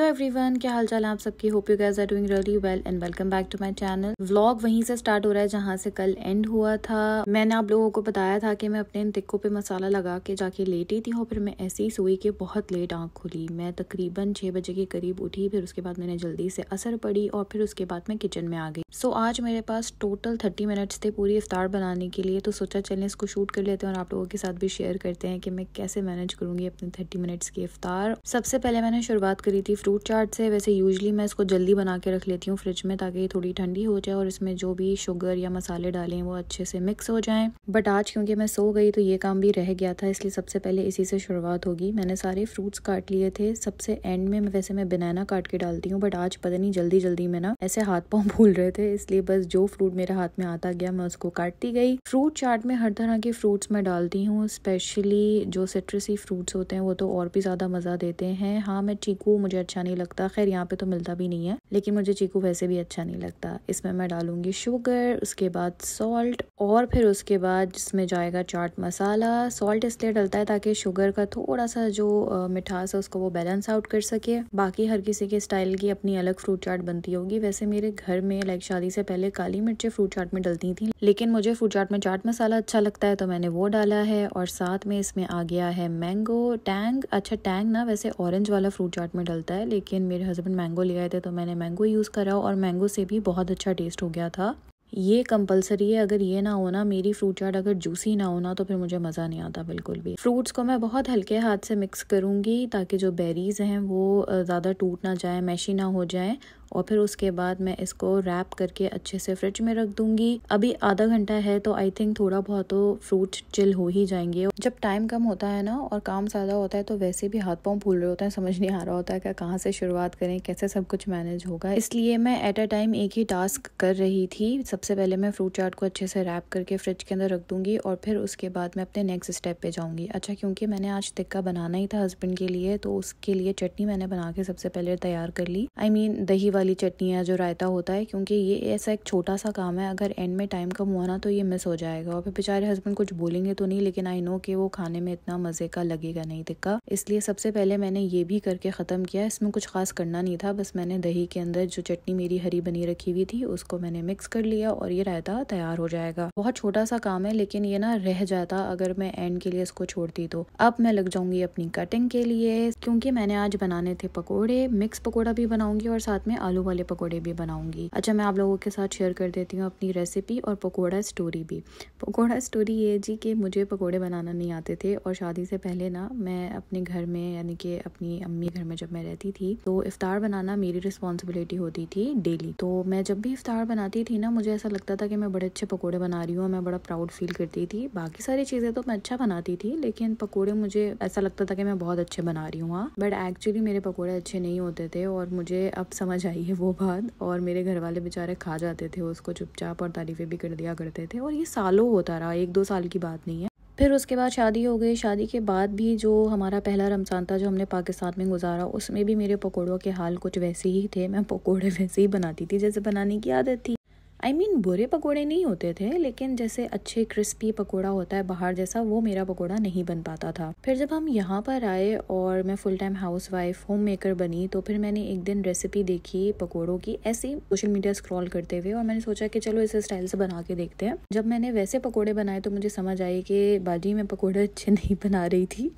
Everyone, क्या हाल चाल है आप सबकी। Hope you guys are doing really well and welcome back to my channel. Vlog वहीं से स्टार्ट हो रहा है जहां से कल एंड हुआ था। मैंने आप लोगों को बताया था कि मैं अपने इन टिक्कों पे मसाला लगा के जाके लेटी थी और फिर मैं ऐसे ही सोई कि बहुत लेट आँख खुली। मैं तकरीबन 6 बजे के करीब उठी, फिर उसके बाद मैंने जल्दी से असर पड़ी और फिर उसके बाद मैं किचन में आ गई। सो आज मेरे पास टोटल 30 मिनट्स थे पूरी इफ्तार बनाने के लिए, तो सोचा चलें इसको शूट कर लेते हैं और आप लोगों के साथ भी शेयर करते हैं कि मैं कैसे मैनेज करूंगी अपने 30 मिनट्स की इफ्तार। सबसे पहले मैंने शुरुआत करी थी फ्रूट चाट से। वैसे यूजली मैं इसको जल्दी बना के रख लेती हूँ फ्रिज में ताकि ये थोड़ी ठंडी हो जाए और इसमें जो भी शुगर या मसाले डालें वो अच्छे से मिक्स हो जाएं। बट आज क्योंकि मैं सो गई तो ये काम भी रह गया था, इसलिए सबसे पहले इसी से शुरुआत होगी। मैंने सारे फ्रूट्स काट लिए थे। सबसे एंड में वैसे मैं बनाना काट के डालती हूँ, बट आज पता नहीं जल्दी में ना ऐसे हाथ पाँव भूल रहे थे, इसलिए बस जो फ्रूट मेरे हाथ में आता गया मैं उसको काटती गई। फ्रूट चाट में हर तरह के फ्रूट्स मैं डालती हूँ, स्पेशली जो सिट्रसी फ्रूट्स होते हैं वो तो और भी ज्यादा मजा देते हैं। हाँ, मैं चीकू मुझे अच्छा नहीं लगता, खैर यहाँ पे तो मिलता भी नहीं है, लेकिन मुझे चीकू वैसे भी अच्छा नहीं लगता। इसमें मैं डालूंगी शुगर, उसके बाद सॉल्ट और फिर उसके बाद जिसमें जाएगा चाट मसाला। सॉल्ट इसलिए डलता है ताकि शुगर का थोड़ा सा जो मिठास है उसको वो बैलेंस आउट कर सके। बाकी हर किसी के स्टाइल की अपनी अलग फ्रूट चाट बनती होगी। वैसे मेरे घर में शादी से पहले काली मिर्चें फ्रूट चाट में डलती थी, लेकिन मुझे फ्रूट चाट में चाट मसाला अच्छा लगता है तो मैंने वो डाला है। और साथ में इसमें आ गया है मैंगो टैंग। अच्छा, टैंग ना वैसे ऑरेंज वाला फ्रूट चाट में डलता है, लेकिन मेरे हस्बैंड मैंगो ले आए थे तो मैंने मैंगो यूज करा और मैंगो से भी बहुत अच्छा टेस्ट हो गया था। ये कंपलसरी है, अगर ये ना हो ना मेरी फ्रूट चाट अगर जूसी ना हो ना तो फिर मुझे मज़ा नहीं आता बिल्कुल भी। फ्रूट्स को मैं बहुत हल्के हाथ से मिक्स करूंगी ताकि जो बेरीज हैं वो ज़्यादा टूट ना जाए, मैशी ना हो जाए। और फिर उसके बाद मैं इसको रैप करके अच्छे से फ्रिज में रख दूंगी। अभी आधा घंटा है तो आई थिंक थोड़ा बहुत तो फ्रूट चिल हो ही जाएंगे। जब टाइम कम होता है ना और काम ज़्यादा होता है तो वैसे भी हाथ पाँव फूल रहे होते हैं, समझ नहीं आ रहा होता है कि कहाँ से शुरुआत करें, कैसे सब कुछ मैनेज होगा। इसलिए मैं एट अ टाइम एक ही टास्क कर रही थी। सबसे पहले मैं फ्रूट चाट को अच्छे से रैप करके फ्रिज के अंदर रख दूंगी और फिर उसके बाद मैं अपने नेक्स्ट स्टेप पे जाऊंगी। अच्छा, क्योंकि मैंने आज टिक्का बनाना ही था हस्बैंड के लिए तो उसके लिए चटनी मैंने बना के सबसे पहले तैयार कर ली। I mean, दही वाली चटनी या जो रायता होता है, क्योंकि ये ऐसा एक छोटा सा काम है, अगर एंड में टाइम कम हुआ ना तो ये मिस हो जाएगा और फिर बेचारे हस्बैंड कुछ बोलेंगे तो नहीं, लेकिन आई नो कि वो खाने में इतना मजे का लगेगा नहीं टिक्का। इसलिए सबसे पहले मैंने ये भी करके खत्म किया। इसमें कुछ खास करना नहीं था, बस मैंने दही के अंदर जो चटनी मेरी हरी बनी रखी हुई थी उसको मैंने मिक्स कर लिया और ये रायता तैयार हो जाएगा। बहुत छोटा सा काम है, लेकिन ये ना रह जाता अगर मैं एंड के लिए इसको छोड़ती तो। अब मैं लग जाऊंगी अपनी कटिंग के लिए, क्योंकि मैंने आज बनाने थे पकोड़े। मिक्स पकोड़ा भी बनाऊंगी और साथ में आलू वाले पकोड़े भी बनाऊंगी। अच्छा, मैं आप लोगों के साथ शेयर कर देती हूँ अपनी रेसिपी और पकोड़ा स्टोरी भी। पकोड़ा स्टोरी ये जी कि मुझे पकोड़े बनाना नहीं आते थे और शादी से पहले ना मैं अपने घर में यानी कि अपनी अम्मी घर में जब मैं रहती थी तो इफ्तार बनाना मेरी रिस्पॉन्सिबिलिटी होती थी डेली। तो मैं जब भी इफ्तार बनाती थी ना मुझे ऐसा लगता था कि मैं बड़े अच्छे पकोड़े बना रही हूँ, मैं बड़ा प्राउड फील करती थी। बाकी सारी चीजें तो मैं अच्छा बनाती थी, लेकिन पकोड़े मुझे ऐसा लगता था कि मैं बहुत अच्छे बना रही हूँ। बट एक्चुअली मेरे पकोड़े अच्छे नहीं होते थे और मुझे अब समझ आई है वो बात। और मेरे घर वाले बेचारे खा जाते थे उसको चुपचाप और तारीफें भी कर दिया करते थे, और ये सालों होता रहा, 1-2 साल की बात नहीं है। फिर उसके बाद शादी हो गई। शादी के बाद भी जो हमारा पहला रमजान था जो हमने पाकिस्तान में गुजारा, उसमें भी मेरे पकोड़ों के हाल कुछ वैसे ही थे। मैं पकोड़े वैसे ही बनाती थी जैसे बनाने की आदत थी। I mean, बुरे पकोड़े नहीं होते थे, लेकिन जैसे अच्छे क्रिस्पी पकोड़ा होता है बाहर जैसा, वो मेरा पकोड़ा नहीं बन पाता था। फिर जब हम यहाँ पर आए और मैं full time house wife home maker बनी तो फिर मैंने एक दिन रेसिपी देखी पकोड़ों की ऐसे ही सोशल मीडिया स्क्रॉल करते हुए, और मैंने सोचा कि चलो इस स्टाइल से बना के देखते हैं। जब मैंने वैसे पकोड़े बनाए तो मुझे समझ आई कि बाजी मैं पकोड़े अच्छे नहीं बना रही थी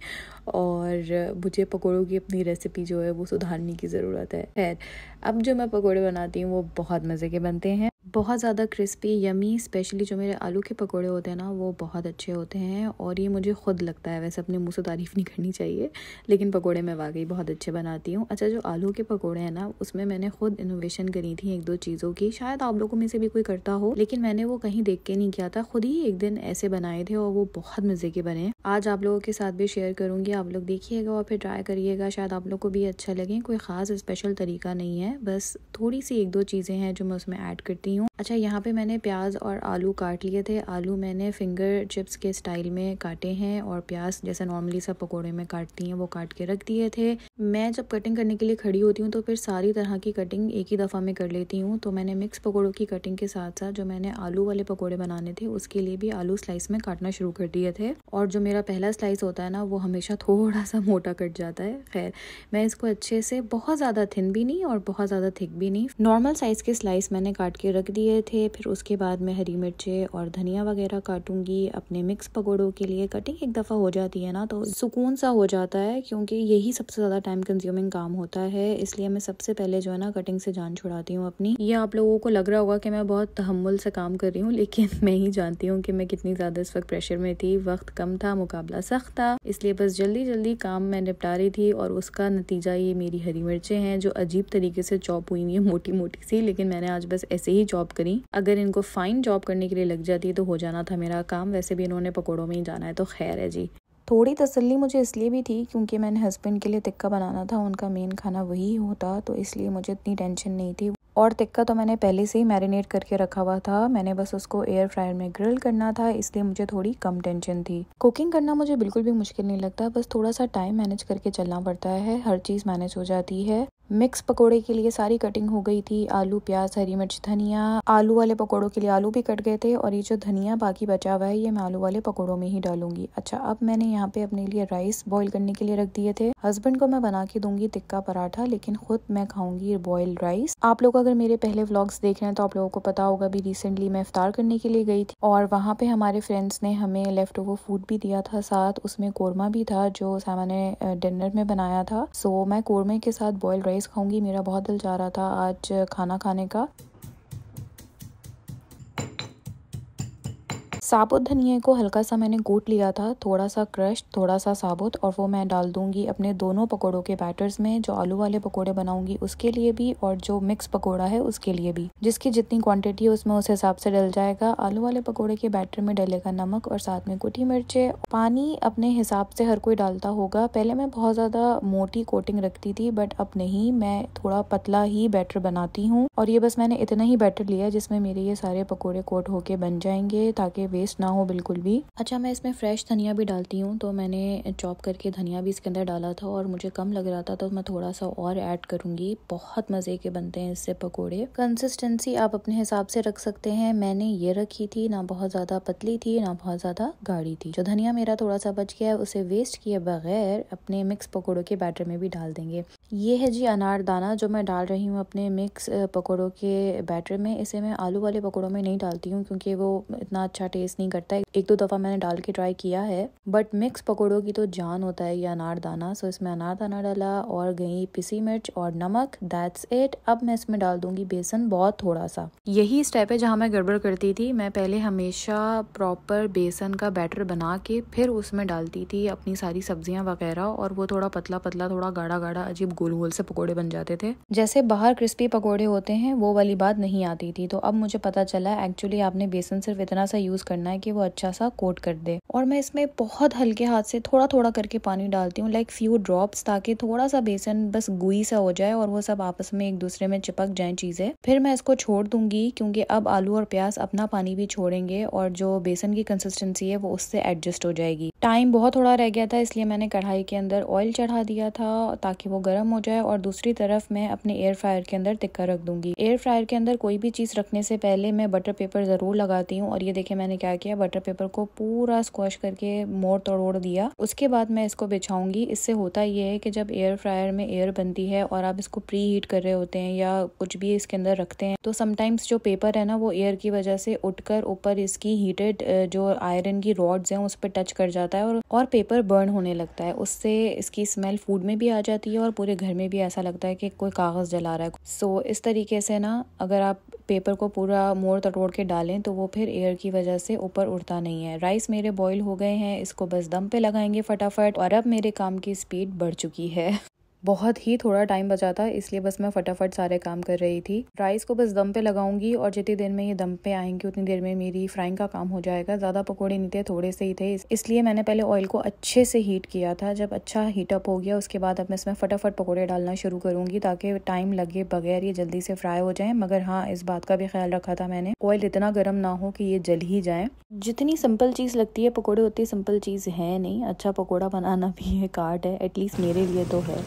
और मुझे पकोड़ों की अपनी रेसिपी जो है वो सुधारने की ज़रूरत है। खैर, अब जो मैं पकोड़े बनाती हूँ वो बहुत मज़े के बनते हैं, बहुत ज़्यादा क्रिस्पी यमी। स्पेशली जो मेरे आलू के पकोड़े होते हैं ना वो बहुत अच्छे होते हैं और ये मुझे खुद लगता है, वैसे अपने मुंह से तारीफ़ नहीं करनी चाहिए, लेकिन पकोड़े मैं वाकई बहुत अच्छे बनाती हूँ। अच्छा, जो आलू के पकोड़े हैं ना उसमें मैंने खुद इनोवेशन करी थी 1-2 चीज़ों की, शायद आप लोगों में से भी कोई करता हो, लेकिन मैंने वो कहीं देख के नहीं किया था, खुद ही एक दिन ऐसे बनाए थे और वो बहुत मज़े के बने। आज आप लोगों के साथ भी शेयर करूँगी, आप लोग देखिएगा और फिर ट्राई करिएगा, शायद आप लोग को भी अच्छा लगे। कोई ख़ास स्पेशल तरीका नहीं है, बस थोड़ी सी 1-2 चीज़ें हैं जो मैं उसमें ऐड करती हूँ। अच्छा, यहाँ पे मैंने प्याज और आलू काट लिए थे। आलू मैंने फिंगर चिप्स के स्टाइल में काटे हैं और प्याज जैसे नॉर्मली सब पकोड़े में काटती हैं वो काट के रख दिए थे। मैं जब कटिंग करने के लिए खड़ी होती हूँ तो फिर सारी तरह की कटिंग एक ही दफ़ा में कर लेती हूँ। तो मैंने मिक्स पकोड़ों की कटिंग के साथ साथ जो मैंने आलू वाले पकोड़े बनाने थे उसके लिए भी आलू स्लाइस में काटना शुरू कर दिए थे। और जो मेरा पहला स्लाइस होता है ना वो हमेशा थोड़ा सा मोटा कट जाता है। खैर, मैं इसको अच्छे से, बहुत ज़्यादा थिन भी नहीं और बहुत ज़्यादा थिक भी नहीं, नॉर्मल साइज़ के स्लाइस मैंने काट के रख दिए थे। फिर उसके बाद मैं हरी मिर्चें और धनिया वगैरह काटूंगी अपने मिक्स पकोड़ों के लिए। कटिंग एक दफ़ा हो जाती है ना तो सुकून सा हो जाता है, क्योंकि यही सबसे ज़्यादा टाइम कंज्यूमिंग काम होता है। इसलिए मैं सबसे पहले जो है ना कटिंग से जान छुड़ाती हूँ अपनी। ये आप लोगों को लग रहा होगा कि मैं बहुत तहम्मुल से काम कर रही हूँ, लेकिन मैं ही जानती हूँ कि मैं कितनी ज़्यादा इस वक्त प्रेशर में थी। वक्त कम था, मुकाबला सख्त था, इसलिए बस जल्दी जल्दी काम मैं निपटा रही थी। और उसका नतीजा ये मेरी हरी मिर्चें हैं जो अजीब तरीके से चॉप हुई हैं, मोटी मोटी सी, लेकिन मैंने आज बस ऐसे ही चॉप करी। अगर इनको फाइन चॉप करने के लिए लग जाती तो हो जाना था मेरा काम। वैसे भी इन्होंने पकौड़ों में ही जाना है तो खैर है जी। थोड़ी तसल्ली मुझे इसलिए भी थी क्योंकि मैंने हस्बैंड के लिए टिक्का बनाना था, उनका मेन खाना वही होता, तो इसलिए मुझे इतनी टेंशन नहीं थी। और टिक्का तो मैंने पहले से ही मैरिनेट करके रखा हुआ था, मैंने बस उसको एयर फ्रायर में ग्रिल करना था, इसलिए मुझे थोड़ी कम टेंशन थी। कुकिंग करना मुझे बिल्कुल भी मुश्किल नहीं लगता, बस थोड़ा सा टाइम मैनेज करके चलना पड़ता है, हर चीज़ मैनेज हो जाती है। मिक्स पकोड़े के लिए सारी कटिंग हो गई थी, आलू, प्याज, हरी मिर्च, धनिया। आलू वाले पकोड़ों के लिए आलू भी कट गए थे और ये जो धनिया बाकी बचा हुआ है ये मैं आलू वाले पकोड़ों में ही डालूंगी। अच्छा, अब मैंने यहाँ पे अपने लिए राइस बॉईल करने के लिए रख दिए थे। हस्बैंड को मैं बना के दूंगी टिक्का पराठा, लेकिन खुद मैं खाऊंगी बॉइल्ड राइस। आप लोग अगर मेरे पहले व्लॉग्स देख रहे हैं तो आप लोगों को पता होगा भी रिसेंटली मैं इफ्तार करने के लिए गई थी और वहाँ पे हमारे फ्रेंड्स ने हमें लेफ्ट ओवर फूड भी दिया था, साथ उसमें कोरमा भी था जो सामा ने डिनर में बनाया था। सो मैं कोरमे के साथ बॉइल्ड राइस खाऊंगी। मेरा बहुत दिल चाह रहा था आज खाना खाने का। साबुत धनिया को हल्का सा मैंने कूट लिया था, थोड़ा सा क्रश, थोड़ा सा साबुत, और वो मैं डाल दूंगी अपने दोनों पकोड़ों के बैटर्स में, जो आलू वाले पकोड़े बनाऊंगी उसके लिए भी और जो मिक्स पकोड़ा है उसके लिए भी। जिसकी जितनी क्वांटिटी है उसमें उस हिसाब से डल जाएगा। आलू वाले पकोड़े के बैटर में डलेगा नमक और साथ में कुटी मिर्चें। पानी अपने हिसाब से हर कोई डालता होगा। पहले मैं बहुत ज्यादा मोटी कोटिंग रखती थी, बट अब नहीं, मैं थोड़ा पतला ही बैटर बनाती हूँ। और ये बस मैंने इतना ही बैटर लिया जिसमें मेरे ये सारे पकोड़े कोट होके बन जाएंगे, ताकि वेस्ट ना हो बिल्कुल भी। अच्छा, मैं इसमें फ्रेश धनिया भी डालती हूँ, तो मैंने चॉप करके धनिया भी इसके अंदर डाला था और मुझे कम लग रहा था तो मैं थोड़ा सा और ऐड करूंगी। बहुत मजे के बनते हैं इससे पकोड़े। कंसिस्टेंसी आप अपने हिसाब से रख सकते हैं। मैंने ये रखी थी, ना बहुत ज्यादा पतली थी ना बहुत ज्यादा गाढ़ी थी। जो धनिया मेरा थोड़ा सा बच गया है उसे वेस्ट किए बगैर अपने मिक्स पकोड़ों के बैटर में भी डाल देंगे। ये है जी अनारदाना जो मैं डाल रही हूँ अपने मिक्स पकोड़ों के बैटर में। इसे मैं आलू वाले पकोड़ों में नहीं डालती हूँ क्योंकि वो इतना अच्छा टेस्ट नहीं करता है। एक दो दफा मैंने डाल के ट्राई किया है, बट मिक्स पकोड़ों की तो जान होता है ये अनारदाना। सो इसमें अनारदाना डाला और गई पिसी मिर्च और नमक, दैट्स इट। अब मैं इसमें डाल दूंगी बेसन, बहुत थोड़ा सा। यही स्टेप है जहाँ मैं गड़बड़ करती थी। मैं पहले हमेशा प्रॉपर बेसन का बैटर बना के फिर उसमें डालती थी अपनी सारी सब्जियां वगैरह, और वो थोड़ा पतला पतला, थोड़ा गाढ़ा गाढ़ा, अजीब गोल गोल से पकोड़े बन जाते थे। जैसे बाहर क्रिस्पी पकोड़े होते हैं वो वाली बात नहीं आती थी। तो अब मुझे पता चला एक्चुअली आपने बेसन सिर्फ इतना सा यूज करना है कि वो अच्छा सा कोट कर दे। और मैं इसमें बहुत हल्के हाथ से थोड़ा थोड़ा करके पानी डालती हूँ, लाइक फ्यू ड्रॉप्स, ताकि थोड़ा सा बेसन बस गुई सा हो जाए और वो सब आपस में एक दूसरे में चिपक जाए चीजें। फिर मैं इसको छोड़ दूंगी क्योंकि अब आलू और प्याज अपना पानी भी छोड़ेंगे और जो बेसन की कंसिस्टेंसी है वो उससे एडजस्ट हो जाएगी। टाइम बहुत थोड़ा रह गया था, इसलिए मैंने कढ़ाई के अंदर ऑयल चढ़ा दिया था ताकि वो गर्म हो जाए, और दूसरी तरफ मैं अपने एयर फ्रायर के अंदर टिक्का रख दूंगी। एयर फ्रायर के अंदर कोई भी चीज रखने से पहले मैं बटर पेपर जरूर लगाती हूँ, और ये देखिए मैंने क्या किया, बटर पेपर को पूरा स्क्वॉश करके मोड़ तोड़ दिया। उसके बाद मैं इसको बिछाऊंगी। इससे होता ये है कि जब एयर फ्रायर में एयर बनती है और आप इसको प्री हीट कर रहे होते हैं या कुछ भी इसके अंदर रखते हैं, तो समटाइम्स जो पेपर है ना वो एयर की वजह से उठकर ऊपर इसकी हीटेड जो आयरन की रॉड्स हैं उस पर टच कर जाता है और पेपर बर्न होने लगता है। उससे इसकी स्मेल फूड में भी आ जाती है और पूरे घर में भी ऐसा लगता है कि कोई कागज जला रहा है। सो इस तरीके से ना अगर आप पेपर को पूरा मोड़ तोड़ के डालें तो वो फिर एयर की वजह से ऊपर उड़ता नहीं है। राइस मेरे बॉईल हो गए हैं, इसको बस दम पे लगाएंगे फटाफट, और अब मेरे काम की स्पीड बढ़ चुकी है। बहुत ही थोड़ा टाइम बचा था, इसलिए बस मैं फटाफट सारे काम कर रही थी। राइस को बस दम पे लगाऊंगी और जितनी देर में ये दम पे आएंगे उतनी देर में मेरी फ्राइंग का काम हो जाएगा। ज़्यादा पकोड़े नहीं थे, थोड़े से ही थे, इसलिए मैंने पहले ऑयल को अच्छे से हीट किया था। जब अच्छा हीट अप हो गया उसके बाद अब मैं इसमें फटाफट पकोड़े डालना शुरू करूंगी ताकि टाइम लगे बगैर ये जल्दी से फ्राई हो जाए। मगर हाँ, इस बात का भी ख्याल रखा था मैंने, ऑयल इतना गर्म ना हो कि ये जल ही जाए। जितनी सिंपल चीज़ लगती है पकोड़े उतनी सिंपल चीज़ है नहीं। अच्छा पकोड़ा बनाना भी एक आर्ट है, एटलीस्ट मेरे लिए तो है।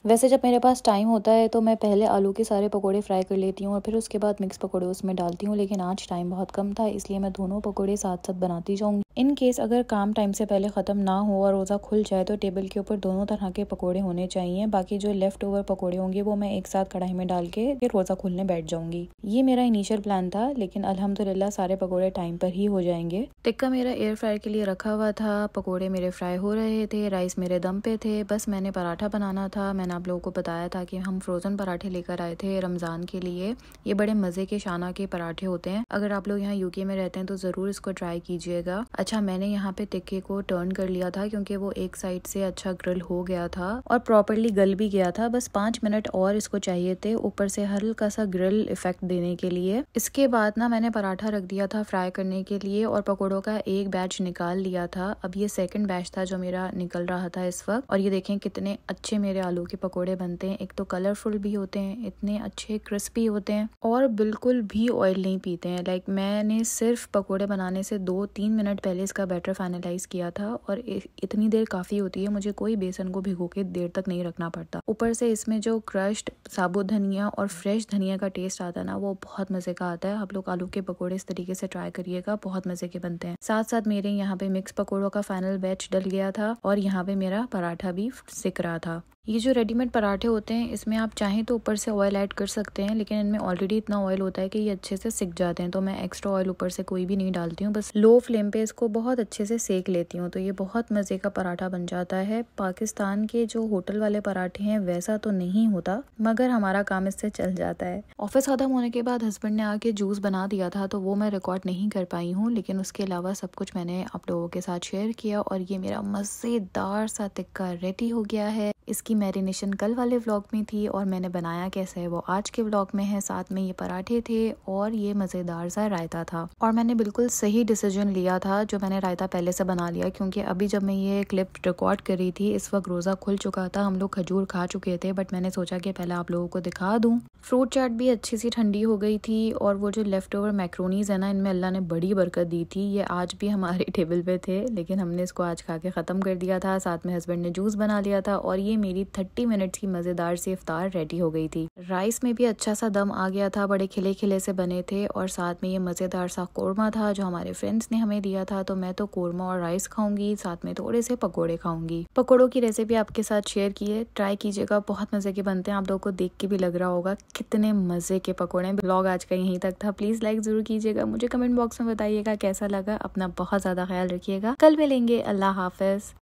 वैसे जब मेरे पास टाइम होता है तो मैं पहले आलू के सारे पकोड़े फ्राई कर लेती हूँ और फिर उसके बाद मिक्स पकोड़े उसमें डालती हूँ, लेकिन आज टाइम बहुत कम था इसलिए मैं दोनों पकोड़े साथ साथ बनाती जाऊँगी। इन केस अगर काम टाइम से पहले ख़त्म ना हो और रोज़ा खुल जाए तो टेबल के ऊपर दोनों तरह के पकोड़े होने चाहिए। बाकी जो लेफ्ट ओवर पकोड़े होंगे वो मैं एक साथ कढ़ाई में डाल के फिर रोज़ा खुलने बैठ जाऊँगी। ये मेरा इनिशियल प्लान था, लेकिन अल्हम्दुलिल्लाह सारे पकोड़े टाइम पर ही हो जाएंगे। टिक्का मेरा एयर फ्रायर के लिए रखा हुआ था, पकोड़े मेरे फ्राई हो रहे थे, राइस मेरे दम पे थे, बस मैंने पराठा बनाना था। मैंने आप लोगों को बताया था कि हम फ्रोज़न पराठे लेकर आए थे रमज़ान के लिए। ये बड़े मज़े के शाना के पराठे होते हैं। अगर आप लोग यहाँ यूके में रहते हैं तो ज़रूर इसको ट्राई कीजिएगा। अच्छा, मैंने यहाँ पे टिक्के को टर्न कर लिया था क्योंकि वो एक साइड से अच्छा ग्रिल हो गया था और प्रॉपरली गल भी गया था। बस 5 मिनट और इसको चाहिए थे ऊपर से हल्का सा ग्रिल इफेक्ट देने के लिए। इसके बाद ना मैंने पराठा रख दिया था फ्राई करने के लिए और पकौड़ों का एक बैच निकाल लिया था। अब ये सेकंड बैच था जो मेरा निकल रहा था इस वक्त। और ये देखें कितने अच्छे मेरे आलू के पकोड़े बनते हैं। एक तो कलरफुल भी होते हैं, इतने अच्छे क्रिस्पी होते हैं और बिल्कुल भी ऑयल नहीं पीते हैं। लाइक मैंने सिर्फ पकोड़े बनाने से 2-3 मिनट पहले इसका बैटर फाइनलाइज किया था और इतनी देर काफी होती है, मुझे कोई बेसन को भिगो के देर तक नहीं रखना पड़ता। ऊपर से इसमें जो क्रश्ड साबुत धनिया और फ्रेश धनिया का टेस्ट आता है ना, वो बहुत मजे का आता है। आप लोग आलू के पकोड़े इस तरीके से ट्राई करिएगा, बहुत मजे के बनते हैं। साथ साथ मेरे यहाँ पे मिक्स पकोड़ों का फाइनल बैच डल गया था और यहाँ पे मेरा पराठा भी सिक रहा था। ये जो रेडीमेड पराठे होते हैं इसमें आप चाहें तो ऊपर से ऑयल ऐड कर सकते हैं, लेकिन इनमें ऑलरेडी इतना ऑयल होता है कि ये अच्छे से सिक जाते हैं, तो मैं एक्स्ट्रा ऑयल ऊपर से कोई भी नहीं डालती हूँ। बस लो फ्लेम पे इसको बहुत अच्छे से सेक लेती हूँ तो ये बहुत मजे का पराठा बन जाता है। पाकिस्तान के जो होटल वाले पराठे हैं वैसा तो नहीं होता, मगर हमारा काम इससे चल जाता है। ऑफिस खत्म होने के बाद हस्बैंड ने आके जूस बना दिया था तो वो मैं रिकॉर्ड नहीं कर पाई हूँ, लेकिन उसके अलावा सब कुछ मैंने आप लोगों के साथ शेयर किया। और ये मेरा मजेदार सा टिक्का रेडी हो गया है। इसकी मैरिनेशन कल वाले व्लॉग में थी और मैंने बनाया कैसे है वो आज के व्लॉग में है। साथ में ये पराठे थे और ये मज़ेदार सा रायता था। और मैंने बिल्कुल सही डिसीजन लिया था जो मैंने रायता पहले से बना लिया, क्योंकि अभी जब मैं ये क्लिप रिकॉर्ड कर रही थी इस वक्त रोज़ा खुल चुका था, हम लोग खजूर खा चुके थे, बट मैंने सोचा कि पहले आप लोगों को दिखा दूँ। फ्रूट चाट भी अच्छी सी ठंडी हो गई थी और वो जो लेफ्ट ओवर मैक्रोनीज है ना, इनमें अल्लाह ने बड़ी बरकत दी थी। ये आज भी हमारे टेबल पे थे, लेकिन हमने इसको आज खा के ख़त्म कर दिया था। साथ में हस्बैंड ने जूस बना लिया था और ये मेरी 30 मिनट्स की मज़ेदार सी इफ्तार रेडी हो गई थी। राइस में भी अच्छा सा दम आ गया था, बड़े खिले खिले से बने थे और साथ में ये मज़ेदार सा कोरमा था जो हमारे फ्रेंड्स ने हमें दिया था। तो मैं तो कोरमा और राइस खाऊंगी, साथ में थोड़े से पकोड़े खाऊंगी। पकोड़ों की रेसिपी आपके साथ शेयर की है, ट्राई कीजिएगा, बहुत मजे के बनते हैं। आप लोगों को देख के भी लग रहा होगा कितने मजे के पकोड़े। ब्लॉग आज का यहीं तक था, प्लीज लाइक जरूर कीजिएगा, मुझे कमेंट बॉक्स में बताइएगा कैसा लगा। अपना बहुत ज्यादा ख्याल रखिएगा, कल मिलेंगे, अल्लाह हाफिज।